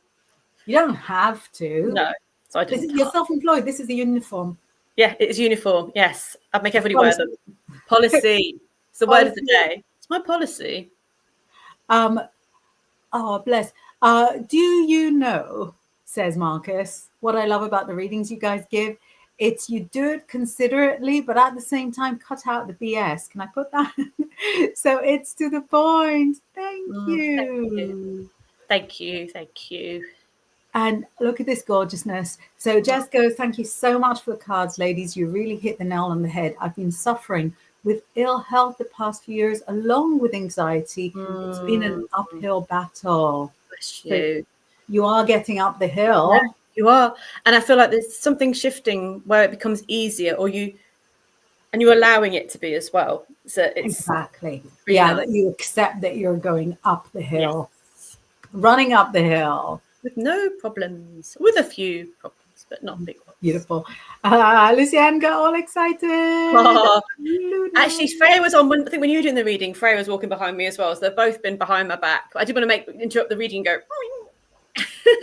You don't have to. No. So I didn't. You're self-employed. This is the uniform. Yeah, it is uniform. Yes. I'd make everybody wear them. Policy. It's the word of the day. It's my policy. Oh, bless. Do you know, says Marcus, what I love about the readings you guys give? It's you do it considerately, but at the same time, cut out the BS. Can I put that? So it's to the point. Thank you. Thank you. Thank you. And look at this gorgeousness. So Jess goes, thank you so much for the cards, ladies. You really hit the nail on the head. I've been suffering with ill health the past few years, along with anxiety. It's been an uphill battle. Bless you. So you are getting up the hill. Yeah. You are, and I feel like there's something shifting where it becomes easier, and you're allowing it to be as well. So it's exactly, really yeah, nice. that you accept that you're going up the hill, running up the hill with no problems, with a few problems, but not big ones. Beautiful. Lucianne got all excited. Oh. Actually, Freya was on. I think when you were doing the reading, Freya was walking behind me as well. So they've both been behind my back. I did want to interrupt the reading and go.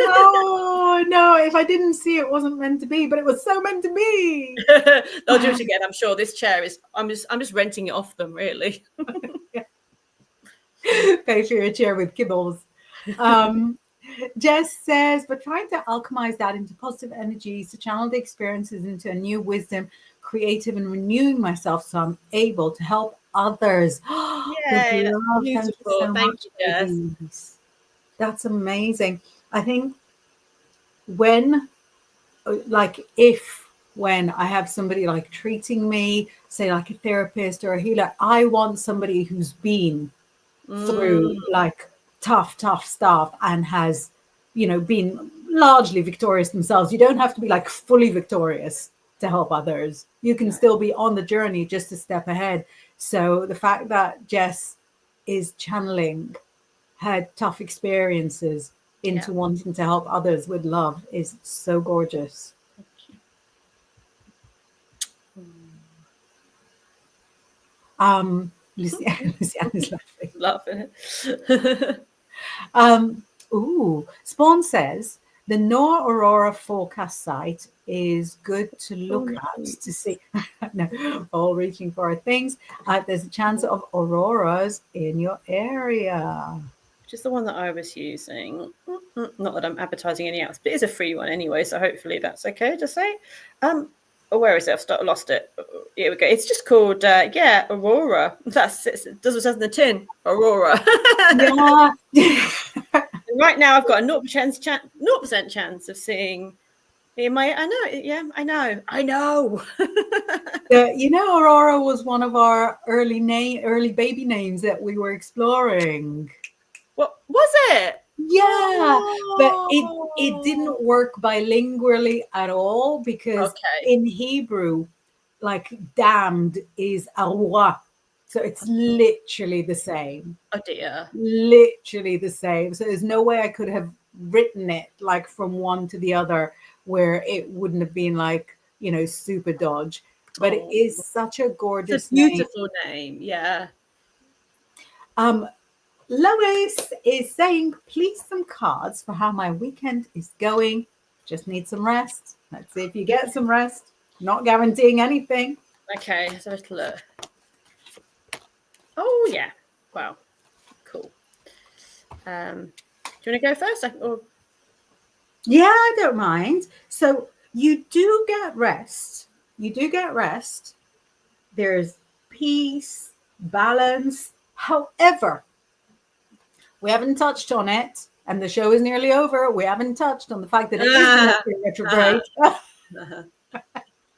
Oh no, if I didn't see it wasn't meant to be, but it was so meant to be. They'll do it again, I'm sure. This chair is I'm just renting it off them, really. Pay for your chair with kibbles. Jess says, but trying to alchemize that into positive energies to channel the experiences into a new wisdom, creative and renewing myself so I'm able to help others. Yay, that's beautiful. Thank you, Jess. That's amazing. I think when I have somebody like treating me, say like a therapist or a healer, I want somebody who's been through like tough stuff and has, been largely victorious themselves. You don't have to be like fully victorious to help others. You can still be on the journey just a step ahead. So the fact that Jess is channeling her tough experiences into wanting to help others with love is so gorgeous. Lucianne is laughing. Laughing. Spawn says the NOAA Aurora forecast site is good to look at to see. No, all reaching for things. There's a chance of auroras in your area. Which is the one that I was using. Not that I'm advertising any else, but it's a free one anyway, so hopefully that's okay to say. Where is it? I've lost it. Here we go. It's just called Aurora. It does what it says in the tin. Aurora. Yeah. Right now I've got a 0% chance of seeing I know. Aurora was one of our early baby names that we were exploring. What was it? Yeah, but it didn't work bilingually at all because in Hebrew, like damned is arwa. So it's literally the same. Oh dear. Literally the same. So there's no way I could have written it like from one to the other where it wouldn't have been like, super dodge. But it is such a gorgeous name. It's a beautiful name. Yeah. Lois is saying, please some cards for how my weekend is going. Just need some rest. Let's see if you get some rest. Not guaranteeing anything. Okay, so let's look. Oh yeah. Wow. Cool. Do you want to go first? Yeah, I don't mind. So you do get rest. You do get rest. There's peace, balance. However, we haven't touched on it, and the show is nearly over. We haven't touched on the fact that it is Mercury retrograde.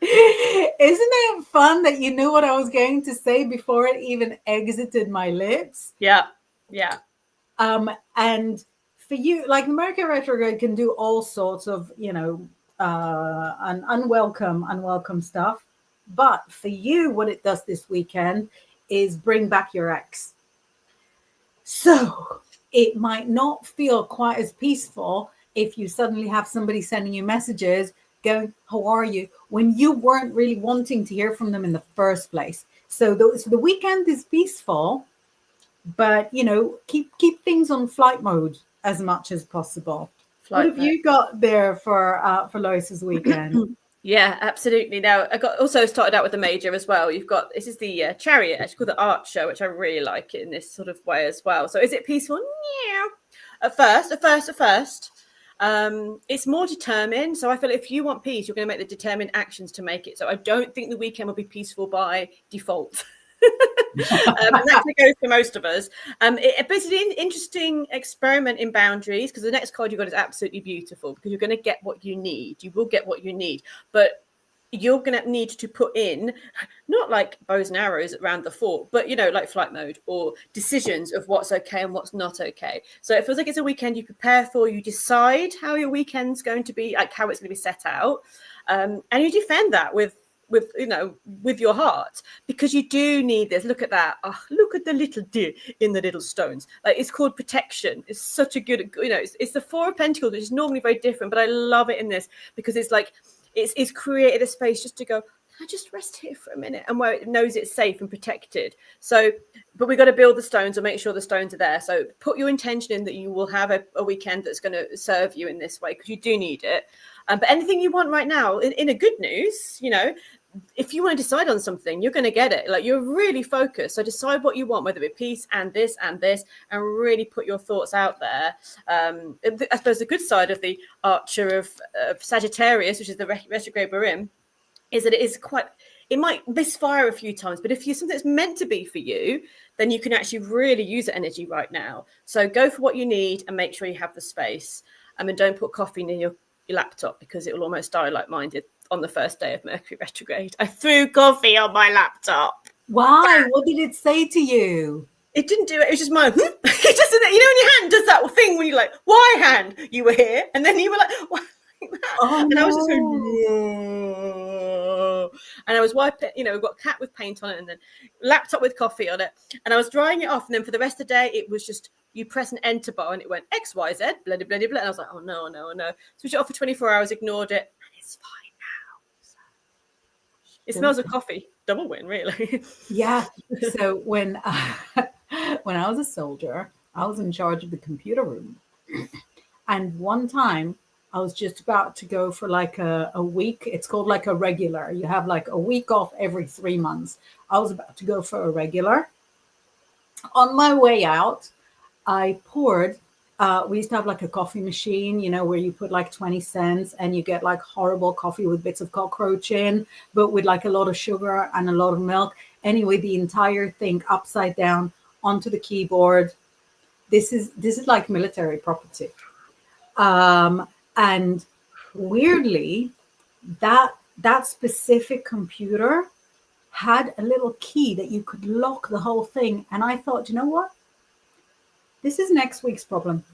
Isn't it fun that you knew what I was going to say before it even exited my lips? Yeah, yeah. And for you, like Mercury retrograde can do all sorts of, unwelcome stuff. But for you, what it does this weekend is bring back your ex. So it might not feel quite as peaceful if you suddenly have somebody sending you messages going, how are you? When you weren't really wanting to hear from them in the first place. So the weekend is peaceful, but keep things on flight mode as much as possible. What have you got there for Lois's weekend? Yeah, absolutely. Now I got also started out with the major as well. You've got this is the Chariot, actually called the Art Show, which I really like in this sort of way as well. So is it peaceful? Yeah. At first. It's more determined. So I feel if you want peace, you're going to make the determined actions to make it. So I don't think the weekend will be peaceful by default. And that's what goes for most of us. It's basically an interesting experiment in boundaries, because the next card you got is absolutely beautiful, because you're going to get what you need. You will get what you need, but you're going to need to put in not like bows and arrows around the fort, but like flight mode or decisions of what's okay and what's not okay. So it feels like it's a weekend you prepare for, you decide how your weekend's going to be, like how it's going to be set out, and you defend that with your heart, because you do need this. Look at that. Oh, look at the little deer in the little stones. Like, it's called protection. It's such a good, it's the Four of Pentacles, which is normally very different, but I love it in this because it's like it's created a space just to go, can I just rest here for a minute, and where it knows it's safe and protected. So, but we got to build the stones and make sure the stones are there. So put your intention in that you will have a weekend that's going to serve you in this way, because you do need it. But anything you want right now, in a good news, if you want to decide on something, you're going to get it. Like, you're really focused. So decide what you want, whether it be peace and this, and really put your thoughts out there. I suppose the good side of the Archer of Sagittarius, which is the retrograde we're in, is that it might misfire a few times, but if you're something that's meant to be for you, then you can actually really use the energy right now. So go for what you need and make sure you have the space. And don't put coffee near your laptop, because it will almost die like mine did on the first day of Mercury retrograde. I threw coffee on my laptop. Why? What did it say to you? It didn't do it. It was just my, it just did that. When your hand does that thing when you're like, why hand? You were here. And then you were like, why? Oh, and no. I was just and I was wiping, we've got a cat with paint on it, and then laptop with coffee on it, and I was drying it off, and then for the rest of the day it was just, you press an enter bar and it went XYZ, blah, blah, blah, blah, and I was like, oh no. Switched it off for 24 hours, ignored it, and it's fine now. So it smells of coffee. Double win, really. Yeah. So when I was a soldier, I was in charge of the computer room, and one time I was just about to go for like a week. It's called like a regular. You have like a week off every 3 months. I was about to go for a regular. On my way out, I poured, we used to have like a coffee machine, where you put like 20 cents and you get like horrible coffee with bits of cockroach in, but with like a lot of sugar and a lot of milk. Anyway, the entire thing upside down onto the keyboard. This is like military property. And weirdly, that specific computer had a little key that you could lock the whole thing. And I thought, you know what? This is next week's problem.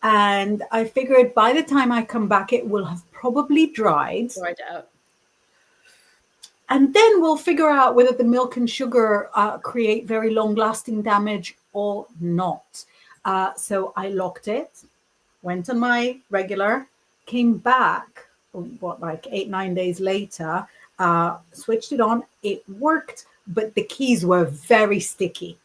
And I figured by the time I come back, it will have probably dried out. And then we'll figure out whether the milk and sugar create very long-lasting damage or not. So I locked it, went on my regular, came back, like 8-9 days later, switched it on. It worked, but the keys were very sticky.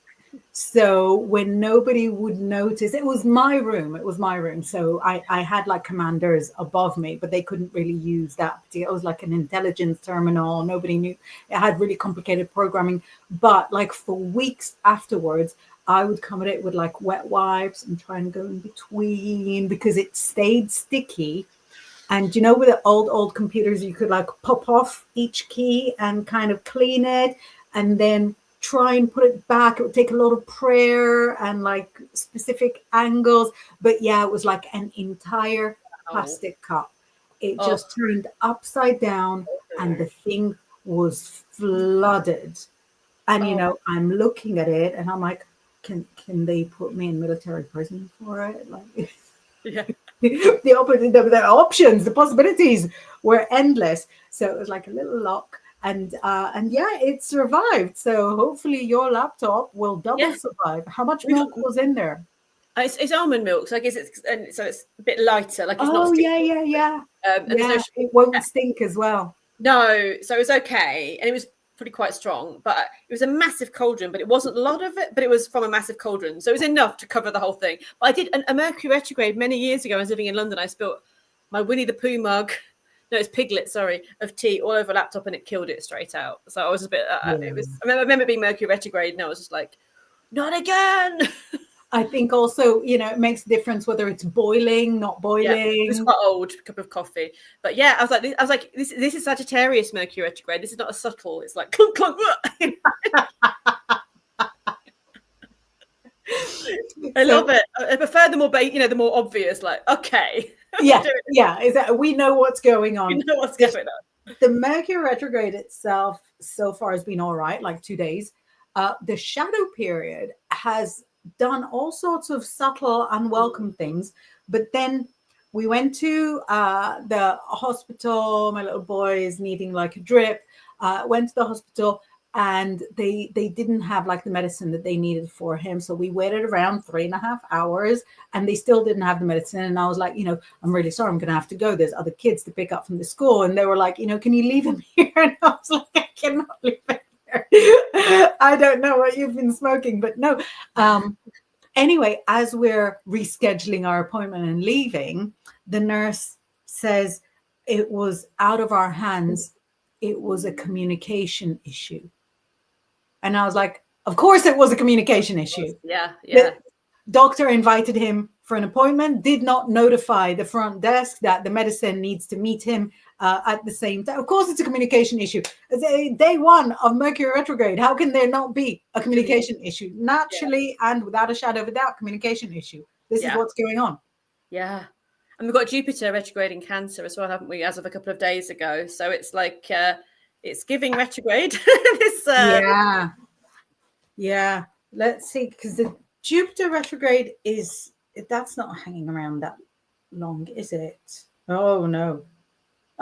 So when nobody would notice, it was my room. It was my room. So I had like commanders above me, but they couldn't really use that. It was like an intelligence terminal. Nobody knew. It had really complicated programming. But like for weeks afterwards, I would come at it with like wet wipes and try and go in between because it stayed sticky. And you know, with the old computers, you could like pop off each key and kind of clean it and then try and put it back. It would take a lot of prayer and like specific angles. But yeah, it was like an entire plastic cup. It just turned upside down and the thing was flooded. And, you know, I'm looking at it and I'm like, can they put me in military prison for it? Like, Yeah. the options, the possibilities were endless. So it was like a little lock, and yeah, it survived. So hopefully your laptop will double survive. How much milk was in there? It's almond milk, so I guess so it's a bit lighter. Like it's not. Oh yeah, yeah, yeah. And there's no it won't stink as well. No, so it was okay, and it was pretty quite strong. But it was a massive cauldron, but it wasn't a lot of it. But it was from a massive cauldron, so it was enough to cover the whole thing. But I did a Mercury retrograde many years ago. I was living in London. I spilled my Winnie the Pooh mug. No, it's Piglet. Sorry, of tea all over a laptop, and it killed it straight out. So I was a bit. It was. I remember being Mercury retrograde, and I was just like, not again. I think also, you know, it makes a difference whether it's boiling, not boiling. Yeah, it was quite old cup of coffee, but yeah, I was like, this is Sagittarius Mercury retrograde. This is not a subtle. It's like clunk clunk. I love it. I prefer the more, the more obvious. Like, okay, yeah, is that we know what's going on. We know what's going on. The Mercury retrograde itself so far has been all right, like 2 days. The shadow period has done all sorts of subtle, unwelcome things. But then we went to the hospital. My little boy is needing like a drip. Went to the hospital and they didn't have like the medicine that they needed for him. So we waited around 3.5 hours and they still didn't have the medicine. And I was like, you know, I'm really sorry, I'm going to have to go. There's other kids to pick up from the school. And they were like, you know, can you leave him here? And I was like, I cannot leave him. I don't know what you've been smoking, but no. Anyway, as we're rescheduling our appointment and leaving, the nurse says it was out of our hands. It was a communication issue. And I was like, of course it was a communication issue. Yeah. The doctor invited him for an appointment, did not notify the front desk that the medicine needs to meet him at the same time. Of course, it's a communication issue. Day one of Mercury retrograde. How can there not be a communication issue? Naturally, and without a shadow of a doubt, communication issue. This is what's going on. Yeah. And we've got Jupiter retrograde in Cancer as well, haven't we, as of a couple of days ago? So it's like, it's giving retrograde. Yeah. Let's see, because the Jupiter retrograde that's not hanging around that long, is it? Oh, no.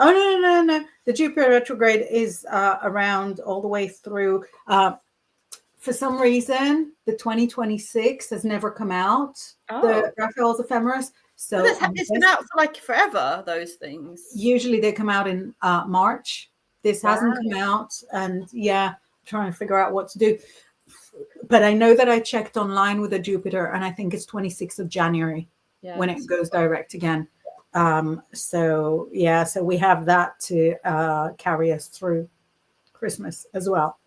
Oh, no. The Jupiter retrograde is around all the way through. For some reason, the 2026 has never come out, the Raphael's Ephemeris. So it's been out for like forever, those things. Usually they come out in March. This hasn't come out. And I'm trying to figure out what to do. But I know that I checked online with a Jupiter, and I think it's 26th of January when it goes direct again. So we have that to carry us through Christmas as well.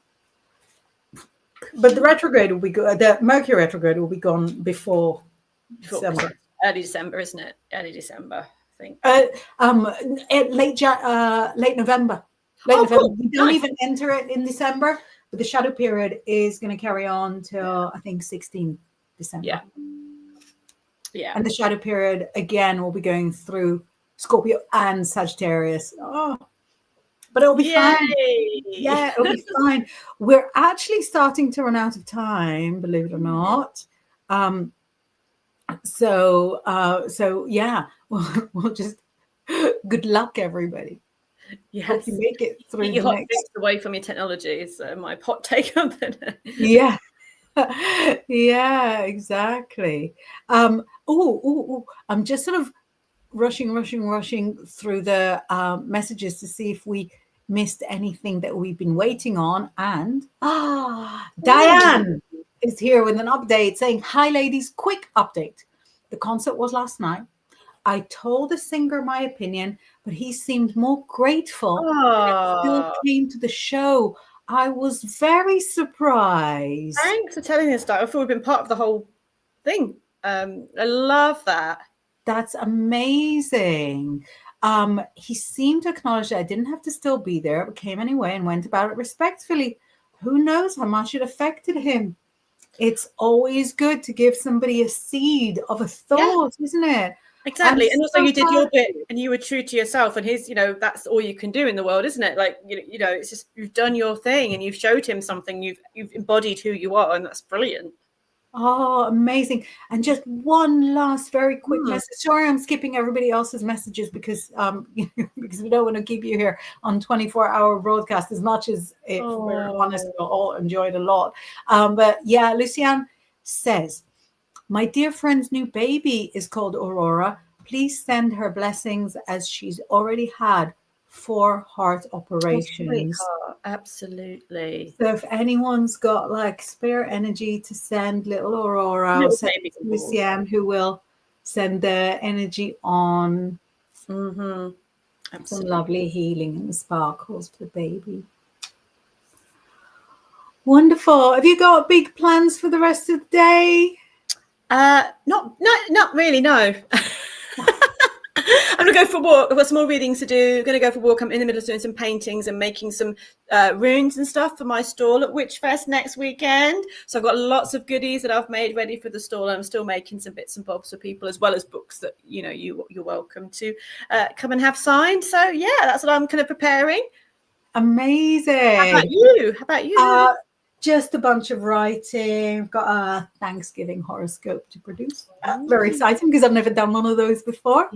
But the retrograde will be good. The Mercury retrograde will be gone before December. Early December, isn't it? Early December, I think. Late November. Cool. We don't even enter it in December, but the shadow period is going to carry on till I think 16 December. Yeah. And the shadow period again will be going through Scorpio and Sagittarius. But it'll be fine. Yeah, it'll be fine. We're actually starting to run out of time, believe it or not. So we'll just good luck, everybody. Yes. Hope you make it through your hot fix away from your technology is my hot take on it. Yeah. Yeah, exactly. I'm just sort of rushing through the messages to see if we missed anything that we've been waiting on. And Diane, is here with an update saying, "Hi, ladies, quick update. The concert was last night. I told the singer my opinion, but he seemed more grateful and still Oh, came to the show. I was very surprised." thanks for telling us that. I thought we've been part of the whole thing. I love that. That's amazing. He seemed to acknowledge that I didn't have to still be there, but came anyway and went about it respectfully. Who knows how much it affected him? It's always good to give somebody a seed of a Yeah, thought, isn't it? I'm exactly. And also so you did proud your of bit you. and you were true to yourself, and his, that's all you can do in the world, isn't it? Like, it's just, you've done your thing and you've showed him something, you've embodied who you are, and that's brilliant. Oh, amazing. And just one last very quick Hmm. message. Sorry, I'm skipping everybody else's messages because because we don't want to keep you here on 24-hour broadcast as much as if we're honest, Oh, we'll all enjoy it a lot. But yeah, Luciane says, "My dear friend's new baby is called Aurora. Please send her blessings as she's already had 4 heart operations." sweetheart, absolutely. So if anyone's got like spare energy to send little Aurora, I'll Little send baby it to boy. Lucienne, who will send the energy on Mm-hmm. some Absolutely. lovely healing and sparkles for the baby. Wonderful. Have you got big plans for the rest of the day? Not really, no. I'm gonna go for a walk. I've got some more readings to do. I'm gonna go for a walk. I'm in the middle of doing some paintings and making some runes and stuff for my stall at Witchfest next weekend. So I've got lots of goodies that I've made ready for the stall, and I'm still making some bits and bobs for people, as well as books that you're welcome to come and have signed. So yeah, that's what I'm kind of preparing. How about Amazing. you? How about you? Just a bunch of writing. I've got a Thanksgiving horoscope to produce. Very exciting because I've never done one of those before.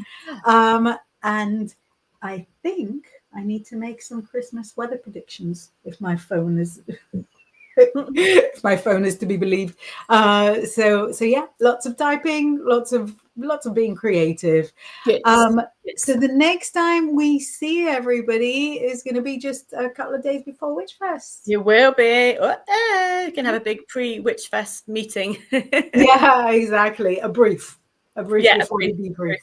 And I think I need to make some Christmas weather predictions if my phone is if my phone is to be believed. So yeah, lots of typing, lots of being creative. Good. So the next time we see everybody is going to be just a couple of days before Witchfest. You will be. You can have a big pre-Witchfest meeting. Yeah, exactly. A brief Yeah, before the debrief.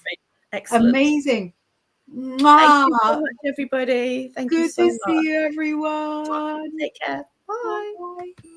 excellent. Amazing. Thank you so Mwah. much, everybody. Thank you Good so to much. see you, everyone. Take care. Bye. Bye.